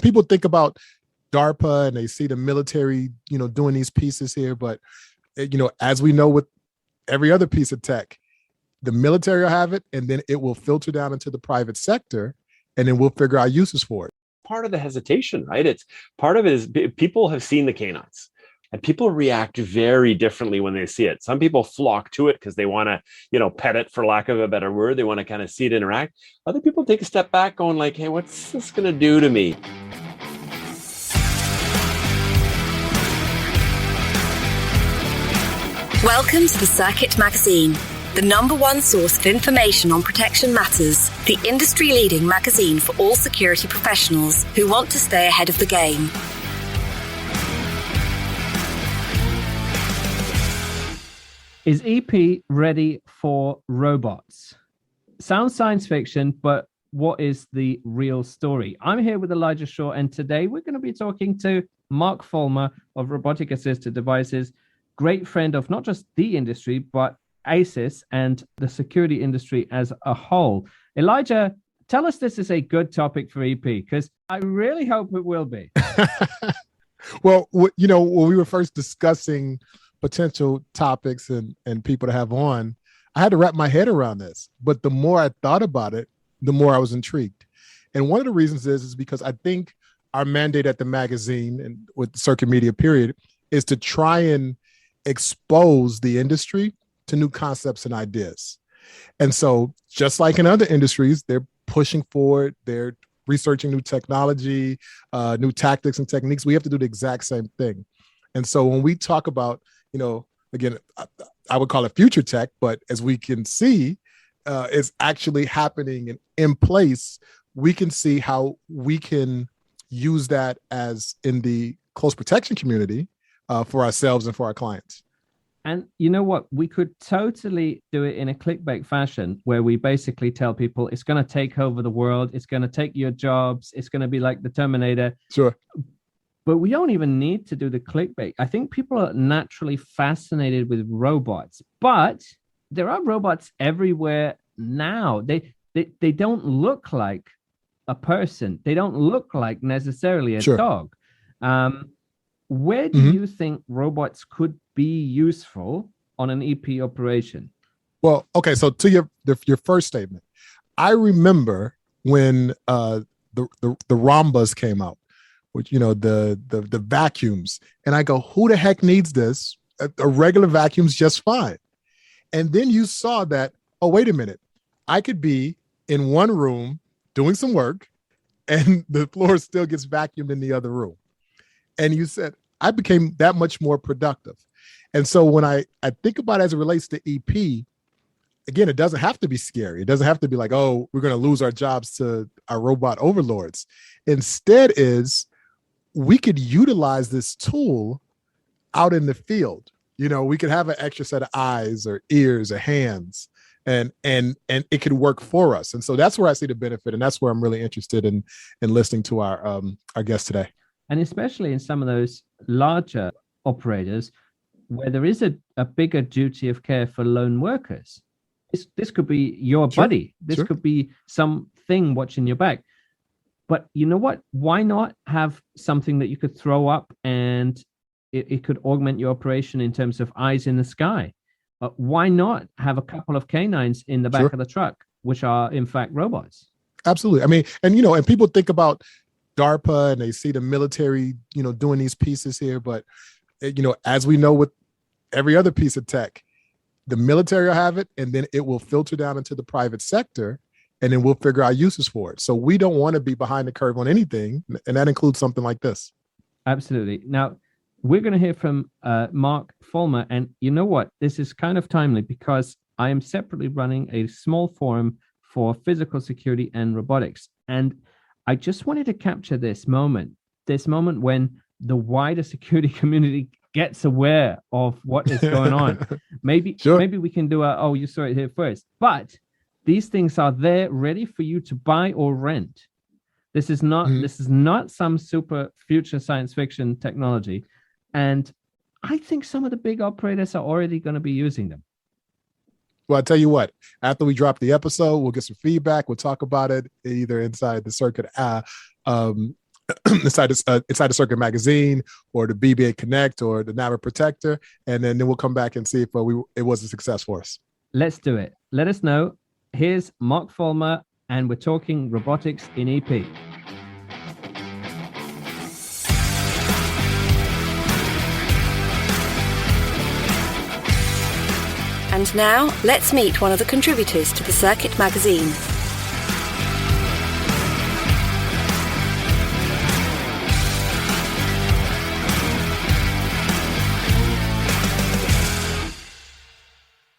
People think about DARPA and they see the military, doing these pieces here, but as we know with every other piece of tech, the military will have it, and then it will filter down into the private sector, and then we'll figure out uses for it. Part of the hesitation, right? It's part of it is people have seen the canines, and people react very differently when they see it. Some people flock to it because they want to, pet it, for lack of a better word. They want to kind of see it interact. Other people take a step back, going like, "Hey, what's this going to do to me?" Welcome to the Circuit Magazine, the #1 source of information on protection matters, the industry-leading magazine for all security professionals who want to stay ahead of the game. Is EP ready for robots? Sounds science fiction, but what is the real story? I'm here with Elijah Shaw, and today we're going to be talking to Mark Folmer of Robotic Assisted Devices, great friend of not just the industry, but ASIS and the security industry as a whole. Elijah, tell us this is a good topic for EP, because I really hope it will be. Well, when we were first discussing potential topics and people to have on, I had to wrap my head around this. But the more I thought about it, the more I was intrigued. And one of the reasons is because I think our mandate at the magazine and with the Circuit Media period is to try and expose the industry to new concepts and ideas. And so just like in other industries, they're pushing forward, they're researching new technology, new tactics and techniques. We have to do the exact same thing. And so when we talk about, again, I would call it future tech, but as we can see, it's actually happening and in place. We can see how we can use that as in the close protection community for ourselves and for our clients. And you know what? We could totally do it in a clickbait fashion where we basically tell people it's going to take over the world. It's going to take your jobs. It's going to be like the Terminator. Sure. But we don't even need to do the clickbait. I think people are naturally fascinated with robots, but there are robots everywhere now. They don't look like a person. They don't look like necessarily a dog. Where do you think robots could be useful on an EP operation? Well, okay. So to your first statement, I remember when the Rhombus came out, which the vacuums, and I go, who the heck needs this? A regular vacuum's just fine. And then you saw that, oh, wait a minute, I could be in one room doing some work, and the floor still gets vacuumed in the other room. And you said, I became that much more productive. And so when I think about it as it relates to EP, again, it doesn't have to be scary. It doesn't have to be like, oh, we're going to lose our jobs to our robot overlords. Instead is we could utilize this tool out in the field. We could have an extra set of eyes or ears or hands, and it could work for us. And so that's where I see the benefit. And that's where I'm really interested in listening to our guest today. And especially in some of those larger operators where there is a bigger duty of care for lone workers. This could be your buddy. This could be something watching your back. But you know what? Why not have something that you could throw up and it could augment your operation in terms of eyes in the sky? Why not have a couple of canines in the back of the truck, which are in fact robots? Absolutely. I mean, and people think about DARPA and they see the military, doing these pieces here. But, as we know with every other piece of tech, the military will have it, and then it will filter down into the private sector, and then we'll figure out uses for it. So we don't want to be behind the curve on anything. And that includes something like this. Absolutely. Now, we're going to hear from Mark Folmer. And you know what? This is kind of timely because I am separately running a small forum for physical security and robotics. And I just wanted to capture this moment when the wider security community gets aware of what is going on. Maybe we can do you saw it here first. But these things are there ready for you to buy or rent. This is not some super future science fiction technology. And I think some of the big operators are already going to be using them. Well, I'll tell you what, after we drop the episode, we'll get some feedback. We'll talk about it either inside the Circuit inside the Circuit Magazine or the BBA Connect or the Navi Protector, and then we'll come back and see if it was a success for us. Let's do it. Let us know. Here's Mark Folmer, and we're talking robotics in EP. And now, let's meet one of the contributors to the Circuit Magazine.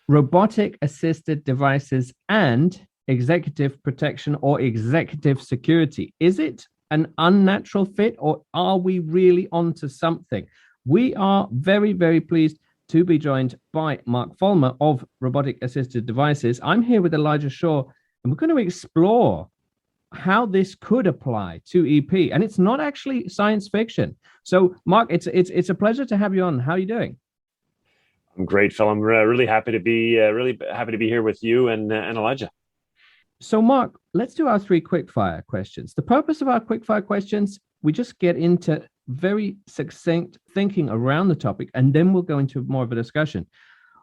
Robotic assisted devices and executive protection or executive security. Is it an unnatural fit, or are we really onto something? We are very, very pleased to be joined by Mark Folmer of Robotic Assisted Devices. I'm here with Elijah Shaw, and we're going to explore how this could apply to EP. And it's not actually science fiction. So, Mark, it's a pleasure to have you on. How are you doing? I'm great, Phil. I'm really happy to be here with you and Elijah. So, Mark, let's do our 3 quickfire questions. The purpose of our quickfire questions, we just get into very succinct thinking around the topic, and then we'll go into more of a discussion.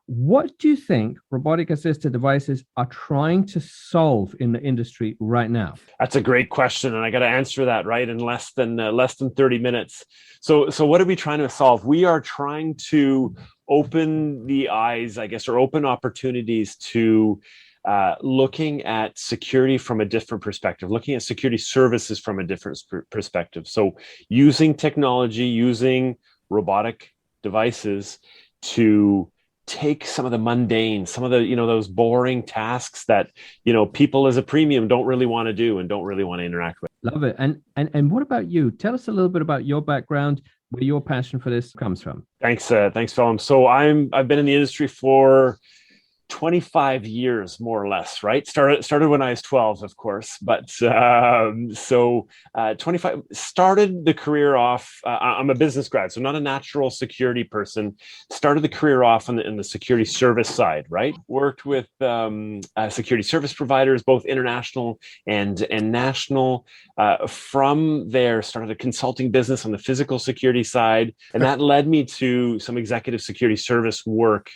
What do you think robotic assisted devices are trying to solve in the industry right now? That's a great question, and I got to answer that right in less than 30 minutes. So what are we trying to solve? We are trying to open the eyes, I guess, or open opportunities to looking at security from a different perspective, looking at security services from a different perspective. So using technology, using robotic devices to take some of the mundane, some of the, those boring tasks that, people as a premium don't really want to do and don't really want to interact with. Love it. And what about you? Tell us a little bit about your background, where your passion for this comes from. Thanks, Phil. So I've been in the industry for 25 years, more or less, right? Started when I was 12, of course, but 25, started the career off. I'm a business grad, so not a natural security person. Started the career off in the security service side, right? Worked with security service providers, both international and national. From there, started a consulting business on the physical security side, and that led me to some executive security service work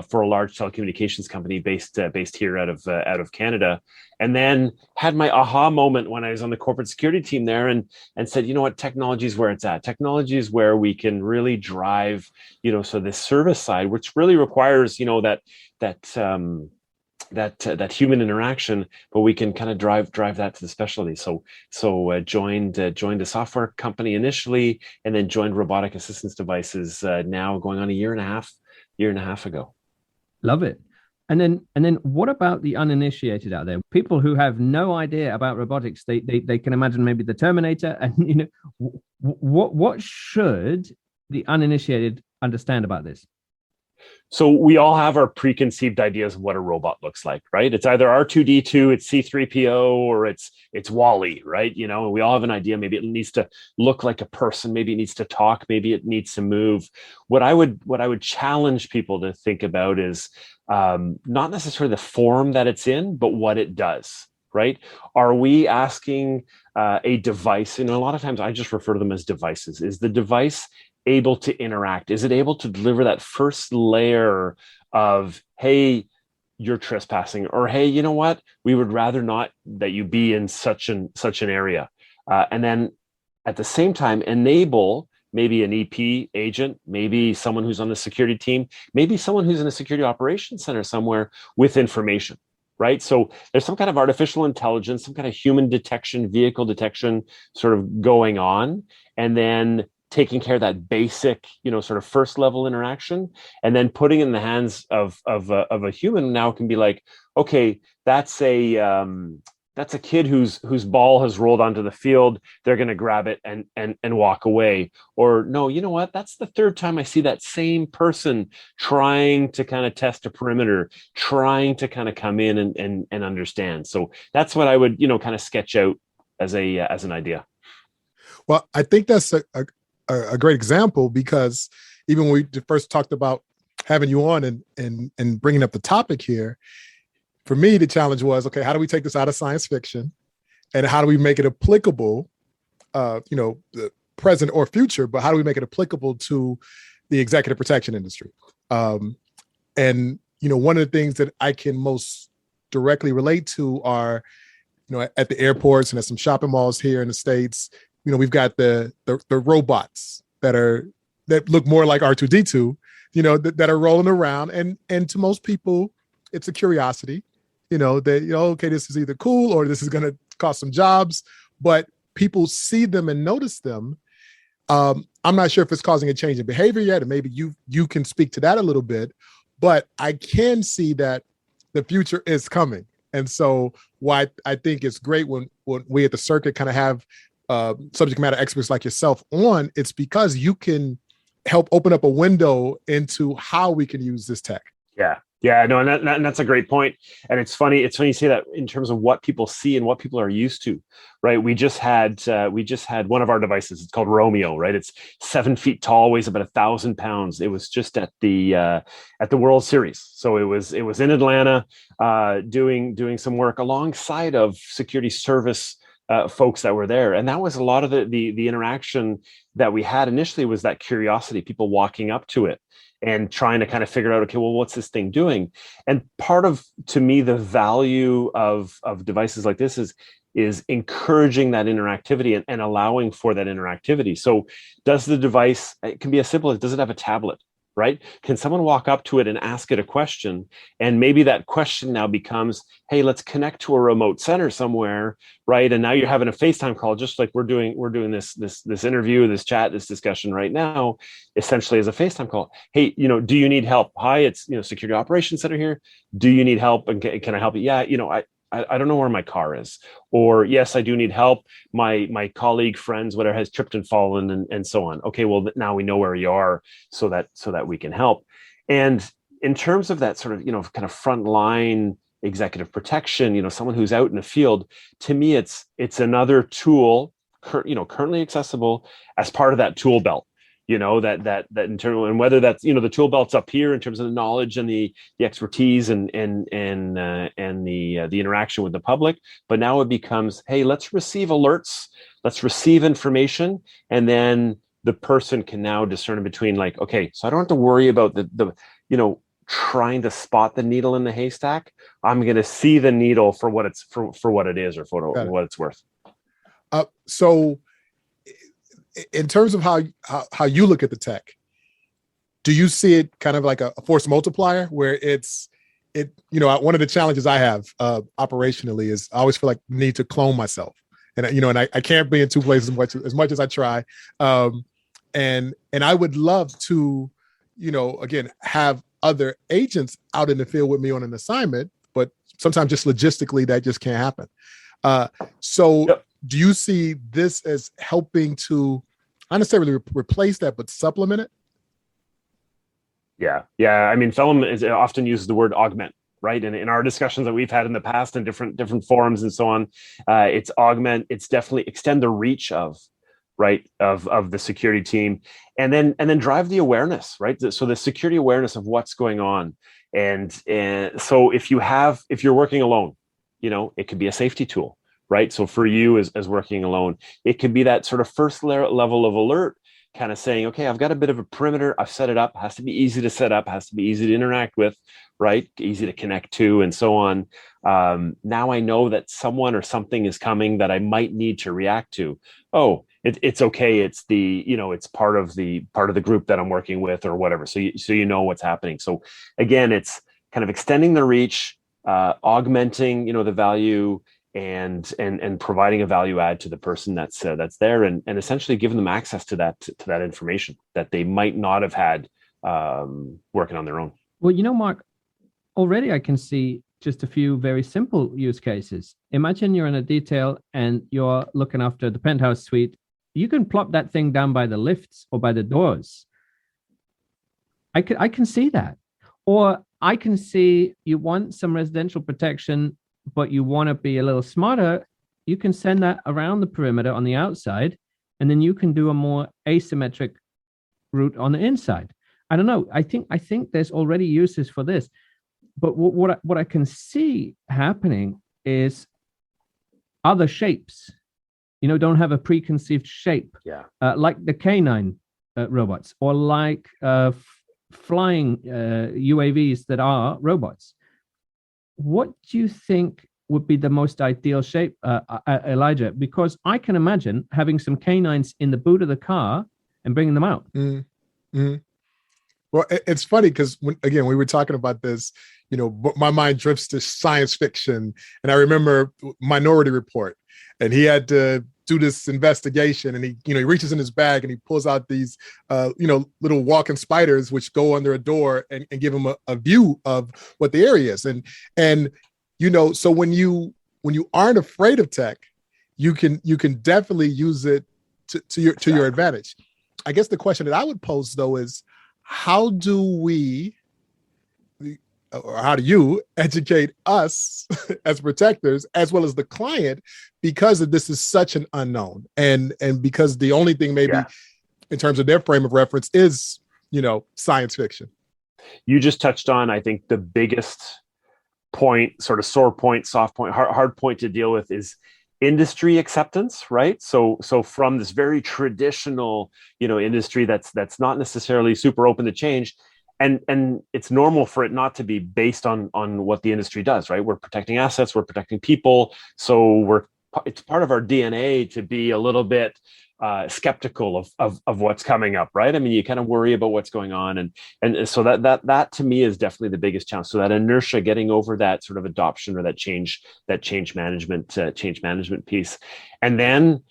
for a large telecommunications company based here out of Canada, and then had my aha moment when I was on the corporate security team there, and said, you know what, technology is where it's at. Technology is where we can really drive, so this service side, which really requires, that human interaction, but we can kind of drive that to the specialty. So joined a software company initially, and then joined Robotic Assistance Devices now going on a year and a half ago. Love it. And then what about the uninitiated out there? People who have no idea about robotics, they can imagine maybe the Terminator, and what should the uninitiated understand about this? So we all have our preconceived ideas of what a robot looks like, right? It's either R2D2, it's C3PO, or it's Wall-E, right? We all have an idea. Maybe it needs to look like a person. Maybe it needs to talk. Maybe it needs to move. What I would challenge people to think about is not necessarily the form that it's in, but what it does, right? Are we asking a device? And a lot of times I just refer to them as devices. Is the device able to interact? Is it able to deliver that first layer of, hey, you're trespassing, or hey, you know what, we would rather not that you be in such an area, and then at the same time enable maybe an EP agent, maybe someone who's on the security team, maybe someone who's in a security operations center somewhere with information, right? So there's some kind of artificial intelligence, some kind of human detection, vehicle detection sort of going on, and then taking care of that basic, sort of first level interaction, and then putting in the hands of a human now can be like, okay, that's a kid whose ball has rolled onto the field. They're going to grab it and walk away. Or no, you know what? That's the third time I see that same person trying to kind of test a perimeter, trying to kind of come in and understand. So that's what I would, kind of sketch out as an idea. Well, I think that's a great example, because even when we first talked about having you on and bringing up the topic here, for me, the challenge was, okay, how do we take this out of science fiction, and how do we make it applicable the present or future, but how do we make it applicable to the executive protection industry? And one of the things that I can most directly relate to are, at the airports and at some shopping malls here in the States, we've got the robots that look more like R2D2, that are rolling around, and to most people, it's a curiosity, that okay, this is either cool or this is going to cost some jobs, but people see them and notice them. I'm not sure if it's causing a change in behavior yet, and maybe you can speak to that a little bit, but I can see that the future is coming. And so why I think it's great when we at the circuit kind of have subject matter experts like yourself on, it's because you can help open up a window into how we can use this tech. Yeah, no, and that's a great point. And it's funny you say that in terms of what people see and what people are used to, right? We just had one of our devices. It's called Romeo, right? It's 7 feet tall, weighs about 1,000 pounds. It was just at the World Series, so it was in Atlanta, doing some work alongside of security service folks that were there, and that was a lot of the interaction that we had initially. Was that curiosity, people walking up to it and trying to kind of figure out, okay, well, what's this thing doing? And part of, to me, the value of devices like this is encouraging that interactivity and allowing for that interactivity. So does the device, it can be as simple as, does it have a tablet, right? Can someone walk up to it and ask it a question? And maybe that question now becomes, hey, let's connect to a remote center somewhere, right? And now you're having a FaceTime call, just like we're doing this interview, this chat, this discussion right now, essentially as a FaceTime call. Hey, do you need help? Hi, it's Security Operations Center here. Do you need help? And can I help you? Yeah, I don't know where my car is, or yes, I do need help. My colleague, friends, whatever, has tripped and fallen, and so on. Okay, well, now we know where you are, so that we can help. And in terms of that sort of kind of frontline executive protection, someone who's out in the field, to me, it's another tool, currently accessible as part of that tool belt. That internal, and whether that's the tool belt's up here in terms of the knowledge and the expertise and the interaction with the public, but now it becomes, hey, let's receive alerts, let's receive information, and then the person can now discern between, like, okay, so I don't have to worry about the trying to spot the needle in the haystack. I'm going to see the needle for what it's for what it is, or for what it's worth. So in terms of how you look at the tech, do you see it kind of like a force multiplier, where one of the challenges I have operationally is I always feel like I need to clone myself, and I can't be in two places as much as I try, and I would love to again have other agents out in the field with me on an assignment, but sometimes just logistically that just can't happen. So yep. Do you see this as helping to, not necessarily replace that, but supplement it? Yeah. I mean, Folmer often uses the word augment, right? And in our discussions that we've had in the past in different forums and so on, it's augment. It's definitely extend the reach of the security team, and then drive the awareness, right? So the security awareness of what's going on, and so if you're working alone, it could be a safety tool. Right. So for you as working alone, it could be that sort of first level of alert, kind of saying, okay, I've got a bit of a perimeter. I've set it up. It has to be easy to set up, has to be easy to interact with, right? Easy to connect to, and so on. Now I know that someone or something is coming that I might need to react to. Oh, it's okay. It's it's part of the group that I'm working with, or whatever. So you know what's happening. So again, it's kind of extending the reach, augmenting, the value, and providing a value add to the person that's there, and essentially giving them access to that information that they might not have had working on their own. Well, Mark, already I can see just a few very simple use cases. Imagine you're in a detail and you're looking after the penthouse suite. You can plop that thing down by the lifts or by the doors. I can see that. Or I can see you want some residential protection, but you want to be a little smarter. You can send that around the perimeter on the outside, and then you can do a more asymmetric route on the inside. I don't know. I think there's already uses for this, but what I can see happening is other shapes don't have a preconceived shape, Yeah. like the canine robots, or like flying UAVs that are robots. What do you think would be the most ideal shape, Elijah? Because I can imagine having some canines in the boot of the car and bringing them out. Mm-hmm. Well, it's funny because again, we were talking about this, my mind drifts to science fiction. And I remember Minority Report, and he had to do this investigation, and he reaches in his bag and he pulls out these, little walking spiders, which go under a door and give him a view of what the area is. And so when you aren't afraid of tech, you can definitely use it to your advantage. I guess the question that I would pose though is, how do you educate us as protectors as well as the client, because this is such an unknown, and because the only thing maybe in terms of their frame of reference is science fiction. You just touched on, I think, the biggest point, sort of sore point, soft point, hard point to deal with is industry acceptance, right? So from this very traditional, industry that's not necessarily super open to change, and it's normal for it not to be based on what the industry does, right? We're protecting assets, we're protecting people, so it's part of our DNA to be a little bit skeptical of what's coming up, right? I mean, you kind of worry about what's going on, and so that to me is definitely the biggest challenge. So that inertia, getting over that sort of adoption or that change management piece, and then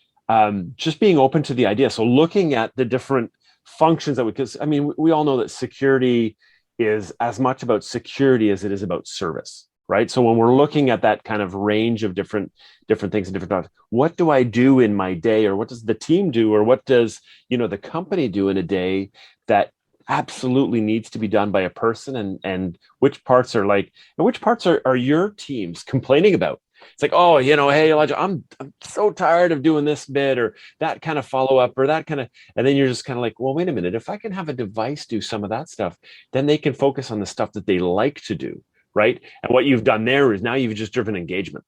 just being open to the idea. So looking at the different functions because I mean, we all know that security is as much about security as it is about service. Right. So when we're looking at that kind of range of different things and different jobs, what do I do in my day, or what does the team do, or what does, the company do in a day that absolutely needs to be done by a person, and which parts are your teams complaining about? It's like, oh, hey, Elijah, I'm so tired of doing this bit or that kind of follow up or that kind of, and then you're just kind of like, well, wait a minute, if I can have a device do some of that stuff, then they can focus on the stuff that they like to do. Right. And what you've done there is now you've just driven engagement.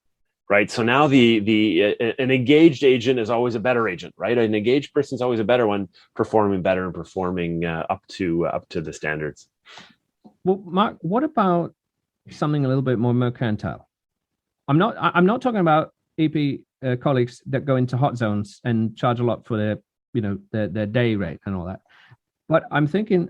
Right. So now an engaged agent is always a better agent. Right. An engaged person is always a better one, performing better and performing up to the standards. Well, Mark, what about something a little bit more mercantile? I'm not talking about EP colleagues that go into hot zones and charge a lot for their day rate and all that. But I'm thinking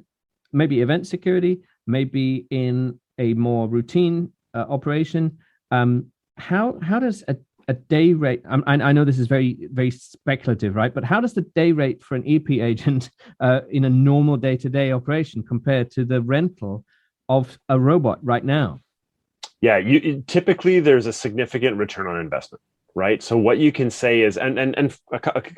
maybe event security, maybe in a more routine operation. How does a day rate? I know this is very, very speculative, right? But how does the day rate for an EP agent in a normal day-to-day operation compare to the rental of a robot right now? Yeah, typically there's a significant return on investment, right? So what you can say is, and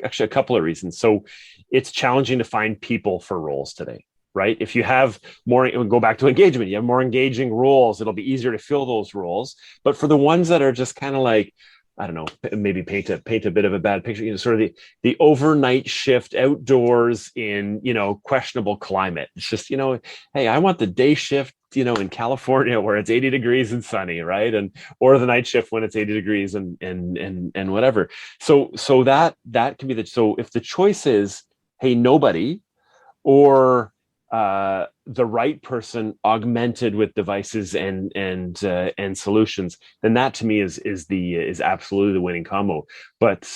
actually a couple of reasons. So it's challenging to find people for roles today. Right. If you have more, go back to engagement, you have more engaging roles, it'll be easier to fill those roles. But for the ones that are just kind of like, I don't know, maybe paint a bit of a bad picture, sort of the overnight shift outdoors in, questionable climate. It's just, hey, I want the day shift, in California where it's 80 degrees and sunny, right? Or the night shift when it's 80 degrees and whatever. So that can be so if the choice is, hey, nobody, or the right person augmented with devices and solutions, then that to me is absolutely the winning combo. But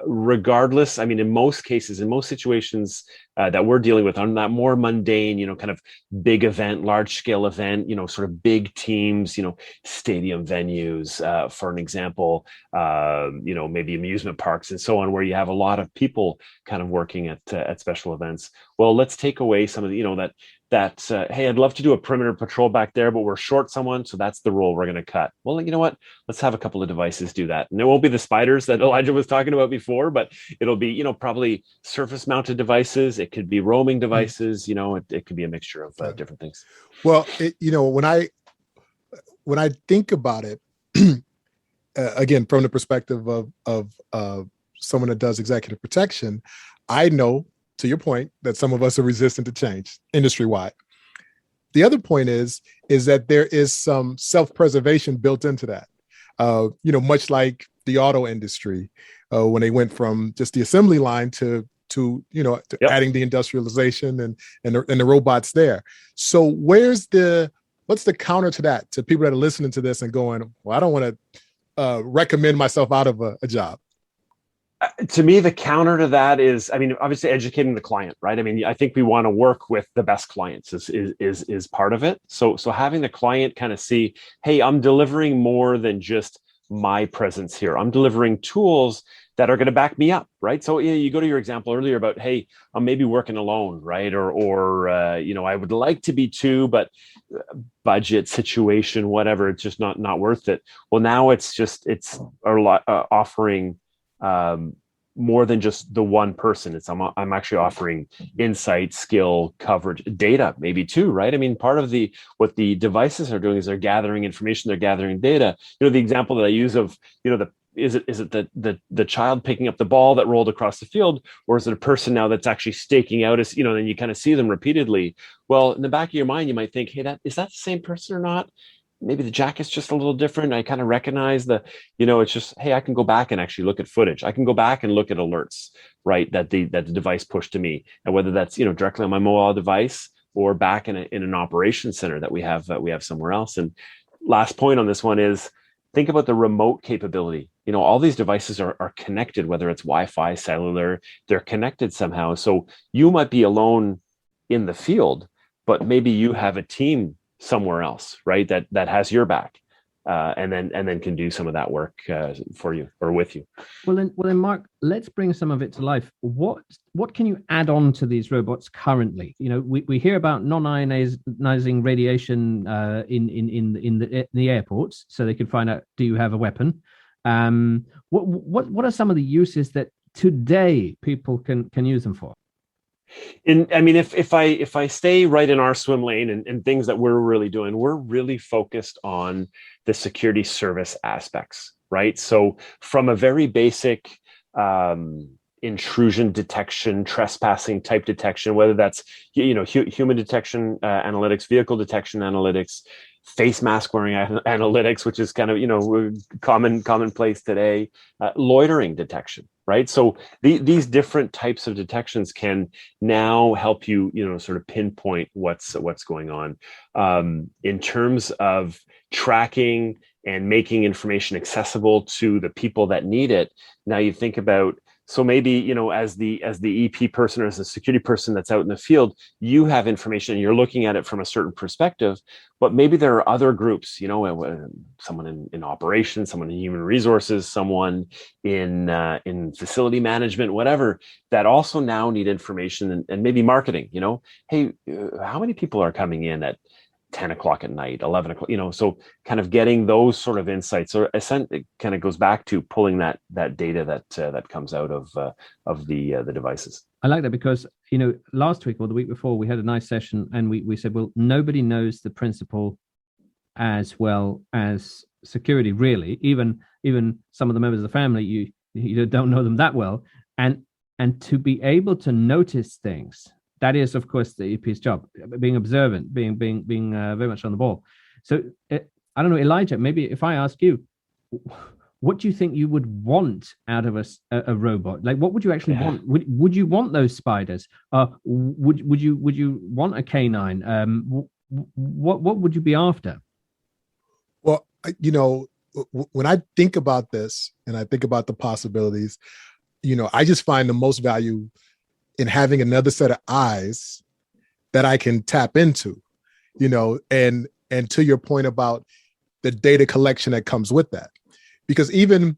regardless, I mean, in most cases, in most situations that we're dealing with on that more mundane, kind of big event, large scale event, sort of big teams, stadium venues, for an example, maybe amusement parks and so on, where you have a lot of people kind of working at special events. Well, let's take away some of the, hey, I'd love to do a perimeter patrol back there, but we're short someone, so that's the role we're going to cut. Well, you know what? Let's have a couple of devices do that. And it won't be the spiders that Elijah was talking about before, but it'll be, probably surface mounted devices. It could be roaming devices. It could be a mixture of different things. Well, when I think about it, again, from the perspective of someone that does executive protection, I know, to your point, that some of us are resistant to change industry-wide. The other point is that there is some self-preservation built into that. Much like the auto industry when they went from just the assembly line to adding the industrialization and the robots there. So what's the counter to that, to people that are listening to this and going, well, I don't want to recommend myself out of a job? To me, the counter to that is, I mean, obviously educating the client, right? I mean, I think we want to work with the best clients is part of it. So having the client kind of see, hey, I'm delivering more than just my presence here. I'm delivering tools that are going to back me up, right? So you go to your example earlier about, hey, I'm maybe working alone, right? Or I would like to be two, but budget situation, whatever, it's just not worth it. Well, now it's offering more than just the one person. I'm actually offering insight, skill, coverage, data, maybe too, right? I mean, part of what the devices are doing is they're gathering information, they're gathering data. The example that I use of, is it the child picking up the ball that rolled across the field, or is it a person now that's actually staking out, as then you kind of see them repeatedly. Well, in the back of your mind, you might think, hey, is that the same person or not? Maybe the jacket's just a little different. I kind of recognize it's just, hey, I can go back and actually look at footage. I can go back and look at alerts, right? That the device pushed to me, and whether that's, directly on my mobile device or back in an operations center that we have somewhere else. And last point on this one is, think about the remote capability. All these devices are connected, whether it's Wi-Fi, cellular, they're connected somehow. So you might be alone in the field, but maybe you have a team somewhere else, right? That has your back, and then can do some of that work for you or with you. Well then, Mark, let's bring some of it to life. What can you add on to these robots currently? We hear about non-ionizing radiation in the airports, so they can find out, do you have a weapon? What are some of the uses that today people can use them for? If I stay right in our swim lane and things that we're really doing, we're really focused on the security service aspects, right? So from a very basic intrusion detection, trespassing type detection, whether that's human detection analytics, vehicle detection analytics, face mask wearing analytics, which is kind of commonplace today, loitering detection, right? So these different types of detections can now help you sort of pinpoint what's going on in terms of tracking and making information accessible to the people that need it. Now you think about, so maybe, as the EP person or as a security person that's out in the field, you have information and you're looking at it from a certain perspective, but maybe there are other groups, someone in operations, someone in human resources, someone in facility management, whatever, that also now need information and maybe marketing, hey, how many people are coming in at 10 o'clock at night, 11 o'clock, so kind of getting those sort of insights. So it kind of goes back to pulling that data that comes out of the devices. I like that because, last week or the week before, we had a nice session and we said, well, nobody knows the principle as well as security, really. Even some of the members of the family, you don't know them that well. And to be able to notice things, that is, of course, the EP's job, being observant, being very much on the ball. So I don't know, Elijah, maybe if I ask you, what do you think you would want out of a robot? Like, what would you actually want? Would you want those spiders? Would you want a canine? What would you be after? Well, when I think about this and I think about the possibilities, I just find the most value in having another set of eyes that I can tap into, and to your point about the data collection that comes with that. Because even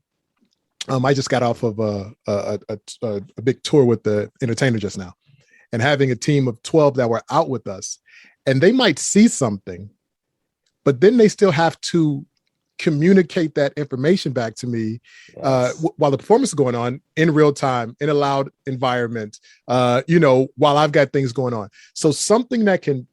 I just got off of a big tour with the entertainer just now, and having a team of 12 that were out with us, and they might see something, but then they still have to communicate that information back to me while the performance is going on in real time in a loud environment, while I've got things going on. So something that can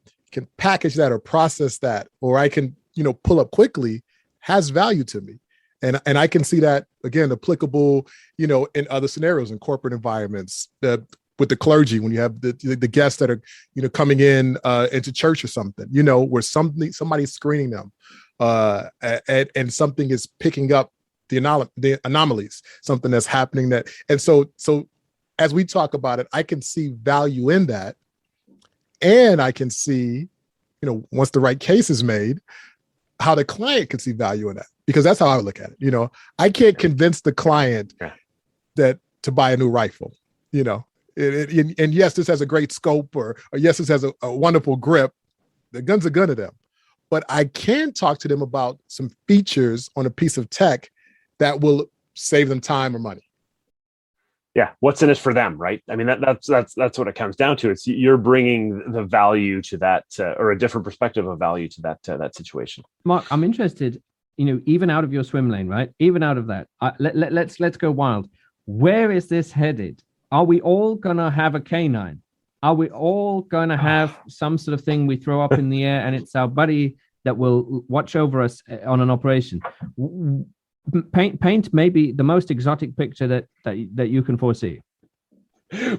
package that or process that, or I can, pull up quickly, has value to me. And I can see that, again, applicable, in other scenarios, in corporate environments, with the clergy, when you have the guests that are, coming in into church or something, where somebody's screening them, and something is picking up the anomalies, something that's happening that, and so as we talk about it, I can see value in that, and I can see, once the right case is made, how the client can see value in that, because that's how I would look at it. I can't convince the client that to buy a new rifle, and yes, this has a great scope, or yes, this has a wonderful grip. The gun's a gun to them, but I can talk to them about some features on a piece of tech that will save them time or money. Yeah, what's in it for them, right? I mean, that's what it comes down to. It's you're bringing the value to that, or a different perspective of value to that situation. Mark, I'm interested. Even out of your swim lane, right? Even out of that, let's go wild. Where is this headed? Are we all gonna have a canine? Are we all gonna have some sort of thing we throw up in the air, and it's our buddy that will watch over us on an operation? Paint maybe the most exotic picture that you can foresee.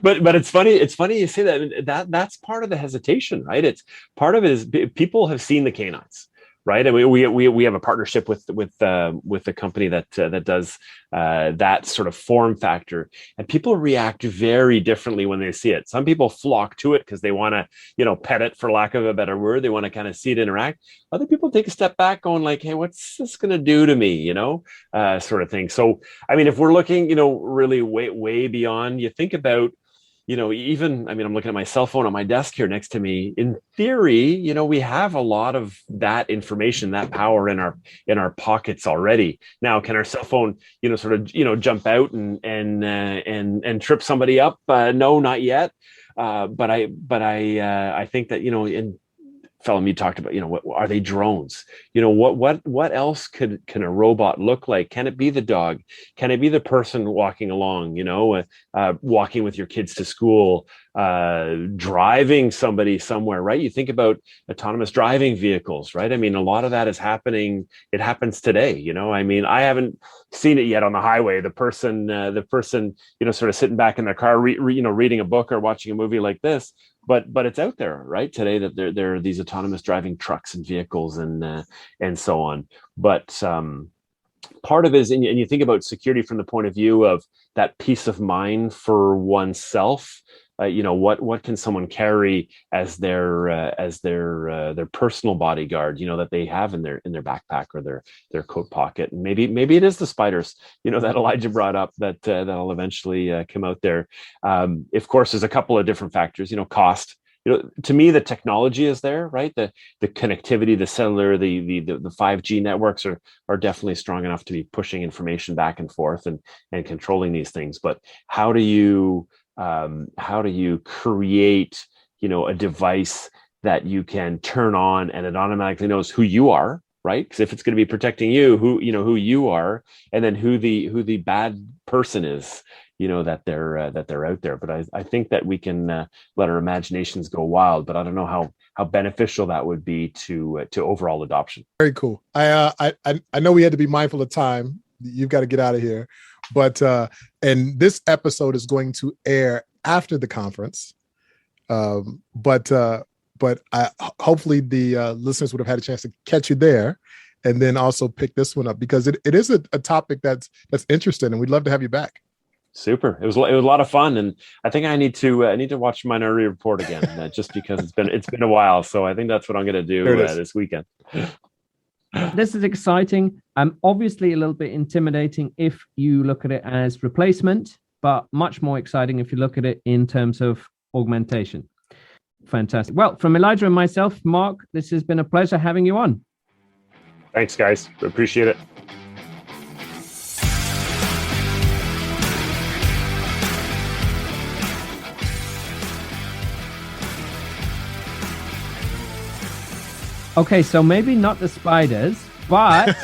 But it's funny you say that's part of the hesitation, right? It's part of it is people have seen the canines, right? And we have a partnership with the company that does that sort of form factor, and people react very differently when they see it. Some people flock to it because they want to, pet it, for lack of a better word. They want to kind of see it interact. Other people take a step back, going like, "Hey, what's this going to do to me?" Sort of thing. So, I mean, if we're looking, really way beyond, you think about, even, I'm looking at my cell phone on my desk here next to me. In theory, we have a lot of that information, that power in our pockets already. Now, can our cell phone, jump out and trip somebody up? No, not yet. But I think that, in fellow me talked about, what are they, drones? What else can a robot look like? Can it be the dog? Can it be the person walking along, walking with your kids to school, driving somebody somewhere, right? You think about autonomous driving vehicles, right? I mean, a lot of that is happening. It happens today, I haven't seen it yet on the highway. The person, sort of sitting back in their car, reading a book or watching a movie like this. But it's out there, right, today, that there are these autonomous driving trucks and vehicles and so on. But part of it is, and you think about security from the point of view of that peace of mind for oneself. What can someone carry as their personal bodyguard, that they have in their backpack or their coat pocket. And maybe it is the spiders, that Elijah brought up that'll eventually come out there. Of course, there's a couple of different factors. Cost. To me, the technology is there, right? The connectivity, the cellular, the 5G networks are definitely strong enough to be pushing information back and forth and controlling these things. But how do you create, a device that you can turn on and it automatically knows who you are, right? Because if it's going to be protecting you, who you are, and then who the bad person is, that they're out there. But I think that we can let our imaginations go wild. But I don't know how beneficial that would be to overall adoption. Very cool. I know we had to be mindful of time. You've got to get out of here. But and this episode is going to air after the conference. But hopefully the listeners would have had a chance to catch you there, and then also pick this one up, because it is a topic that's interesting, and we'd love to have you back. Super. It was a lot of fun, and I think I need to watch Minority Report again, just because it's been a while. So I think that's what I'm going to do this weekend. This is exciting. Obviously a little bit intimidating if you look at it as replacement, but much more exciting if you look at it in terms of augmentation. Fantastic. Well, from Elijah and myself, Mark, this has been a pleasure having you on. Thanks, guys. Appreciate it. Okay, so maybe not the spiders, but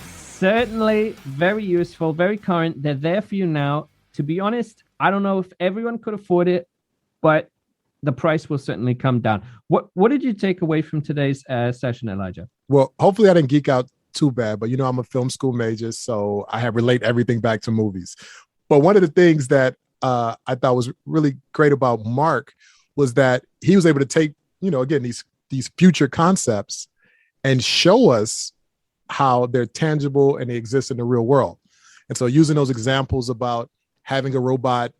certainly very useful, very current. They're there for you now. To be honest, I don't know if everyone could afford it, but the price will certainly come down. What did you take away from today's session, Elijah? Well, hopefully I didn't geek out too bad, but I'm a film school major, so I have relate everything back to movies. But one of the things that I thought was really great about Mark was that he was able to take, again, these future concepts and show us how they're tangible and they exist in the real world. And so using those examples about having a robot,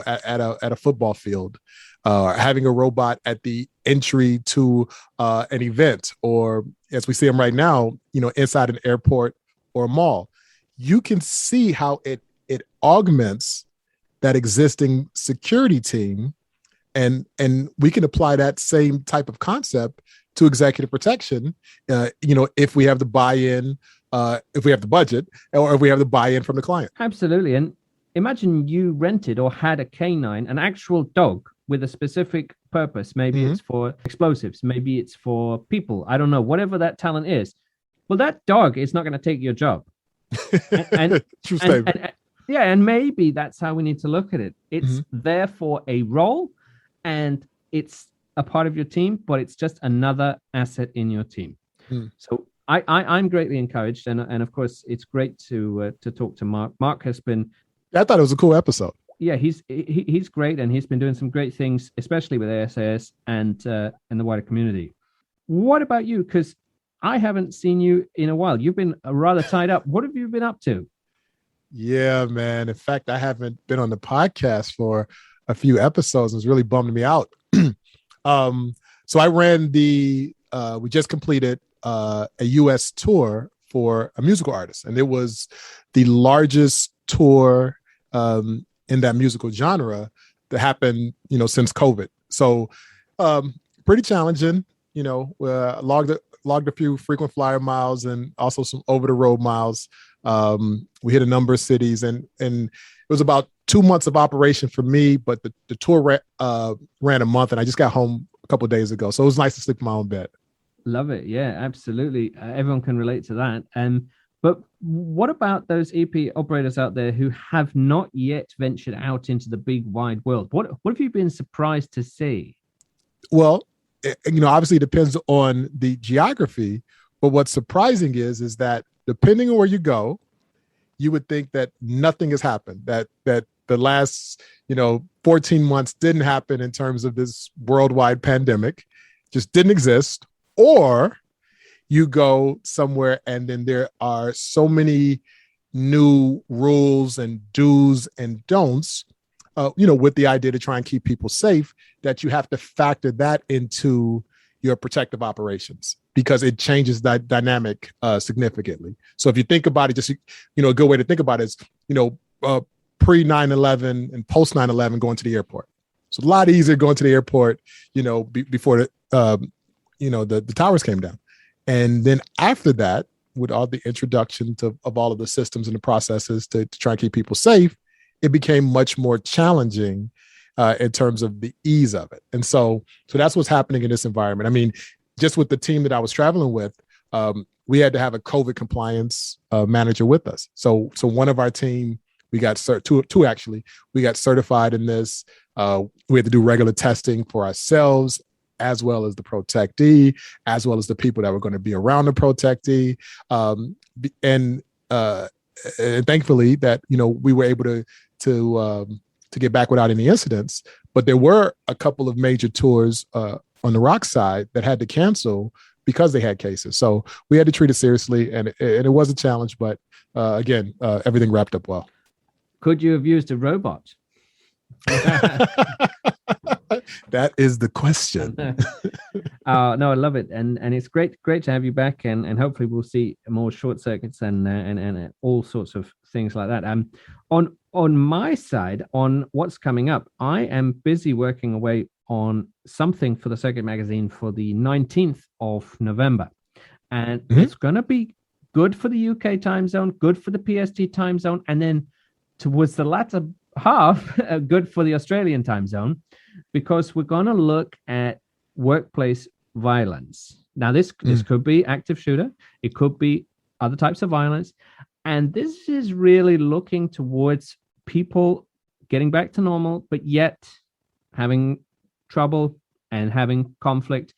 at a football field, having a robot at the entry to an event, or as we see them right now, inside an airport or a mall, you can see how it augments that existing security team, and we can apply that same type of concept to executive protection, if we have the buy-in, if we have the budget, or if we have the buy-in from the client. Absolutely. And imagine you rented or had a canine, an actual dog with a specific purpose. Maybe it's for explosives. Maybe it's for people. I don't know, whatever that talent is. Well, that dog is not going to take your job. And, True statement. and maybe that's how we need to look at it. It's there for a role, and it's a part of your team, but it's just another asset in your team. So I'm greatly encouraged, and of course it's great to talk to Mark. Mark has been. I thought it was a cool episode. Yeah, he's great, and he's been doing some great things, especially with ASAS and the wider community. What about you? Because I haven't seen you in a while. You've been rather tied up. What have you been up to? Yeah, man. In fact, I haven't been on the podcast for a few episodes. It's really bummed me out. So I ran we just completed a U.S. tour for a musical artist, and it was the largest tour in that musical genre that happened, since COVID. So pretty challenging, logged a few frequent flyer miles and also some over the road miles. We hit a number of cities, and it was about 2 months of operation for me, but the tour ran a month, and I just got home a couple of days ago. So it was nice to sleep in my own bed. Love it. Yeah, absolutely. Everyone can relate to that. But what about those EP operators out there who have not yet ventured out into the big wide world? What have you been surprised to see? Well, obviously it depends on the geography, but what's surprising is that depending on where you go, you would think that nothing has happened, that the last, 14 months didn't happen in terms of this worldwide pandemic, just didn't exist. Or you go somewhere and then there are so many new rules and do's and don'ts, with the idea to try and keep people safe, that you have to factor that into your protective operations, because it changes that dynamic significantly. So if you think about it, just, a good way to think about it is, pre 9/11 and post 9/11 going to the airport. So a lot easier going to the airport, before the towers came down. And then after that, with all the introduction of all of the systems and the processes to try and keep people safe, it became much more challenging in terms of the ease of it. And so that's what's happening in this environment. I mean, just with the team that I was traveling with, we had to have a COVID compliance manager with us. So one of our team, we got two actually, we got certified in this. We had to do regular testing for ourselves, as well as the protectee, as well as the people that were going to be around the protectee. And thankfully that, we were able to get back without any incidents. But there were a couple of major tours on the rock side that had to cancel because they had cases. So we had to treat it seriously, and it was a challenge, but again, everything wrapped up well. Could you have used a robot? That is the question. No, I love it, and it's great to have you back, and hopefully we'll see more short circuits and all sorts of things like that. On my side, on what's coming up, I am busy working away on something for the Circuit Magazine for the 19th of November, and it's going to be good for the UK time zone, good for the PST time zone, and then towards the latter half, good for the Australian time zone, because we're going to look at workplace violence. Now, this could be active shooter. It could be other types of violence. And this is really looking towards people getting back to normal, but yet having trouble and having conflict.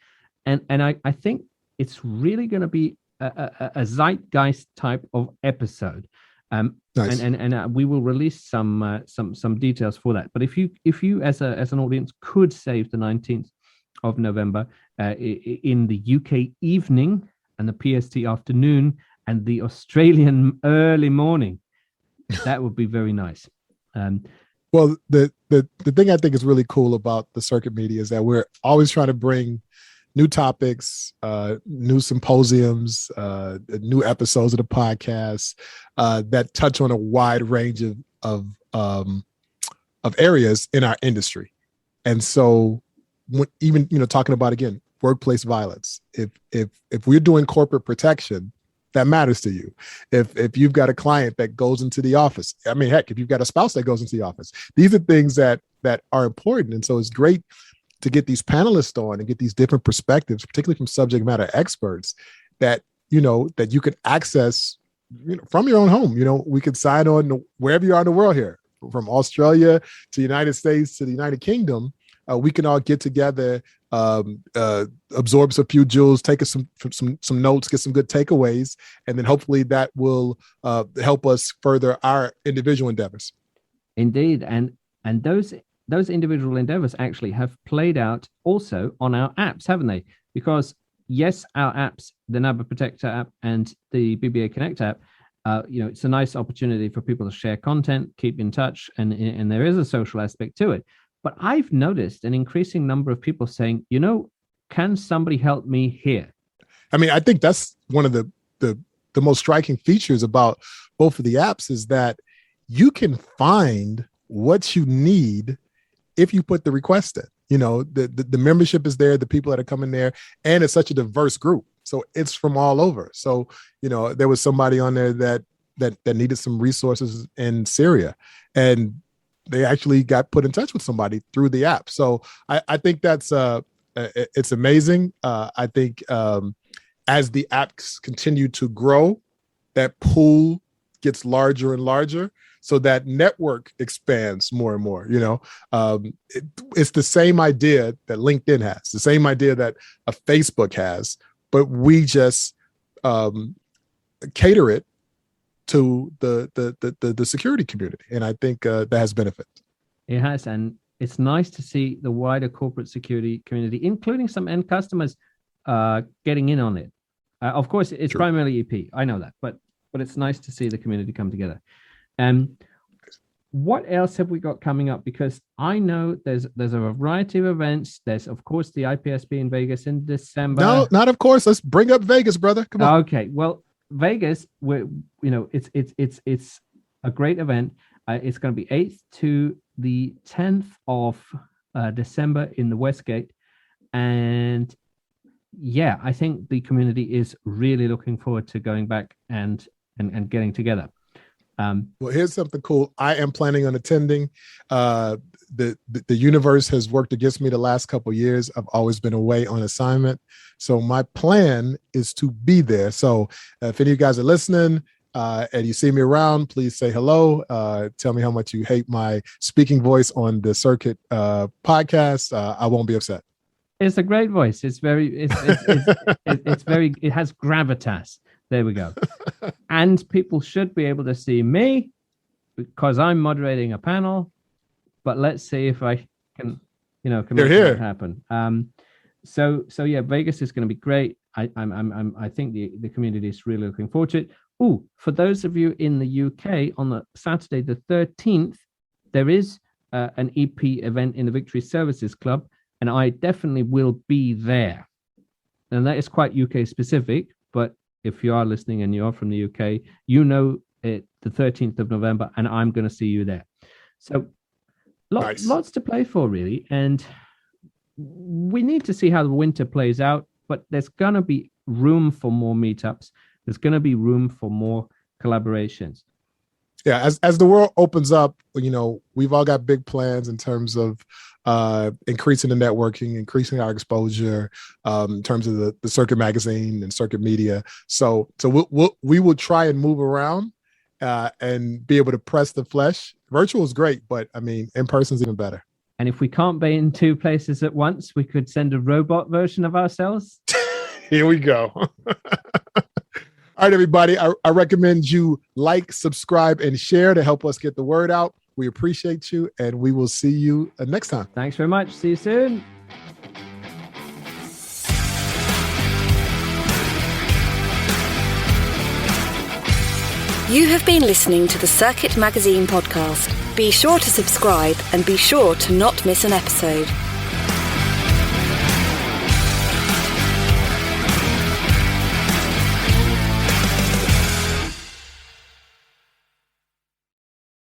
And I think it's really going to be a zeitgeist type of episode. Nice. And we will release some details for that. But if you as an audience could save the 19th of November in the UK evening and the PST afternoon, and the Australian early morning. That would be very nice. Well, the thing I think is really cool about the circuit media is that we're always trying to bring new topics, new symposiums, new episodes of the podcast that touch on a wide range of areas in our industry. And so, even talking about again workplace violence, if we're doing corporate protection, that matters to you. If you've got a client that goes into the office, I mean, heck, if you've got a spouse that goes into the office, these are things that are important. And so it's great to get these panelists on and get these different perspectives, particularly from subject matter experts that you can access from your own home. We could sign on wherever you are in the world here, from Australia to the United States to the United Kingdom. We can all get together, absorb a few jewels, take us some notes, get some good takeaways, and then hopefully that will help us further our individual endeavors. Indeed, and those individual endeavors actually have played out also on our apps, haven't they? Because yes, our apps, the NABA Protector app and the BBA Connect app, it's a nice opportunity for people to share content, keep in touch, and there is a social aspect to it. But I've noticed an increasing number of people saying, can somebody help me here? I mean, I think that's one of the most striking features about both of the apps is that you can find what you need if you put the request in. The membership is there, the people that are coming there, and it's such a diverse group. So it's from all over. So, there was somebody on there that needed some resources in Syria, and they actually got put in touch with somebody through the app. So I think that's it's amazing. I think as the apps continue to grow, that pool gets larger and larger. So that network expands more and more. It's the same idea that LinkedIn has, the same idea that a Facebook has, but we just cater it to the security community, and I think that has benefit. It has, and it's nice to see the wider corporate security community, including some end customers, getting in on it. Of course, it's True. Primarily EP. I know that, but it's nice to see the community come together. What else have we got coming up? Because I know there's a variety of events. There's of course the IPSB in Vegas in December. No, not of course. Let's bring up Vegas, brother. Come on. Okay, well. Vegas, it's a great event. It's going to be 8th to the 10th of December in the Westgate, and I think the community is really looking forward to going back and getting together. Well, here's something cool. I am planning on attending. The universe has worked against me the last couple of years. I've always been away on assignment. So my plan is to be there. So if any of you guys are listening and you see me around, please say hello. Tell me how much you hate my speaking voice on the Circuit podcast. I won't be upset. It's a great voice. It's very, it has gravitas. There we go. And people should be able to see me because I'm moderating a panel. But let's see if I can, can make that happen. So Vegas is going to be great. I think the community is really looking forward to it. Oh, for those of you in the UK, on the Saturday the 13th, there is an EP event in the Victory Services Club, and I definitely will be there. And that is quite UK specific, but if you are listening and you're from the UK, it the 13th of November, and I'm going to see you there. So lots to play for, really. And we need to see how the winter plays out, but there's going to be room for more meetups. There's going to be room for more collaborations. Yeah, as the world opens up, we've all got big plans in terms of increasing the networking, increasing our exposure, in terms of the Circuit magazine and Circuit media. So we will try and move around and be able to press the flesh. Virtual is great, but I mean, in person is even better. And if we can't be in two places at once, we could send a robot version of ourselves. Here we go. All right, everybody. I recommend you like, subscribe, and share to help us get the word out. We appreciate you, and we will see you next time. Thanks very much. See you soon. You have been listening to the Circuit Magazine podcast. Be sure to subscribe and be sure to not miss an episode.